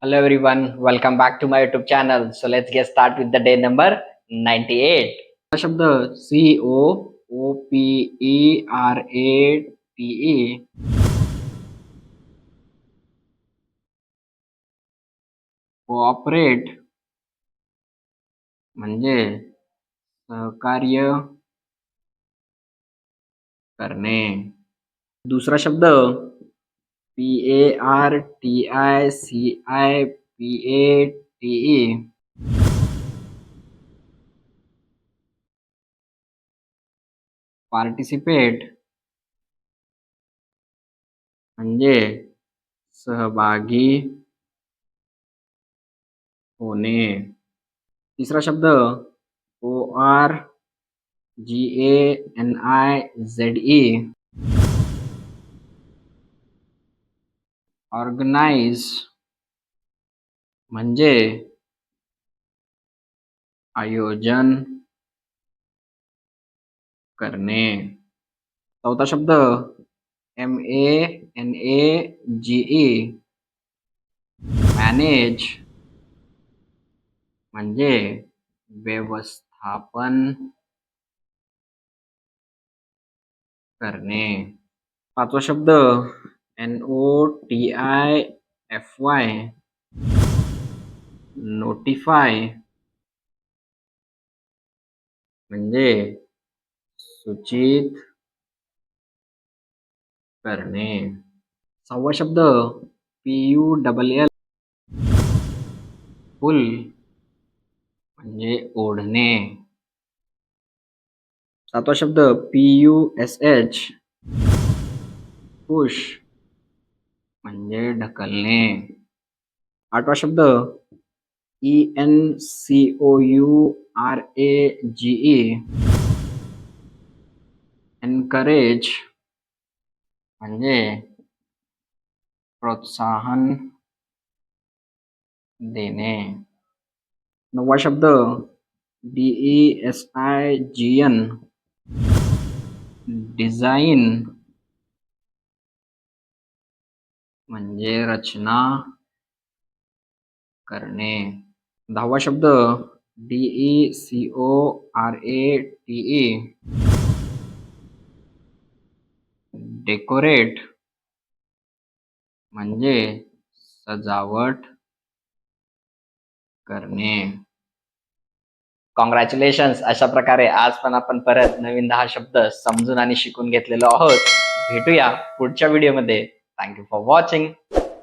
Hello everyone, welcome back to my YouTube channel. So let's get started with the day number 98. हा शब्द COOPERATE cooperate म्हणजे सहकार्य करणे. दुसरा शब्द PARTICIPATE पार्टिसिपेट म्हणजे सहभागी होणे. तिसरा शब्द ORGANIZE ऑर्गनाइज म्हणजे आयोजन करणे. चौथा शब्द MANAGE मॅनेज म्हणजे व्यवस्थापन करणे. पाचवा शब्द NOTIFY नोटिफाय म्हणजे सूचित करणे. सहावा शब्द PULL पुल म्हणजे ओढणे. सातवा शब्द PUSH पुश म्हणजे ढकलणे. आठवा शब्द ENCOURAGE एनकरेज म्हणजे प्रोत्साहन देणे. नववा शब्द DESIGN डिझाईन म्हणजे रचना करणे. दहावा शब्द DECORATE डेकोरेट म्हणजे सजावट करणे. कॉंग्रॅच्युलेशन्स. अशा प्रकारे आज पण आपण परत नवीन 10 शब्द समजून आणि शिकून घेतलेलो आहोत. भेटूया पुढच्या व्हिडिओमध्ये. Thank you for watching.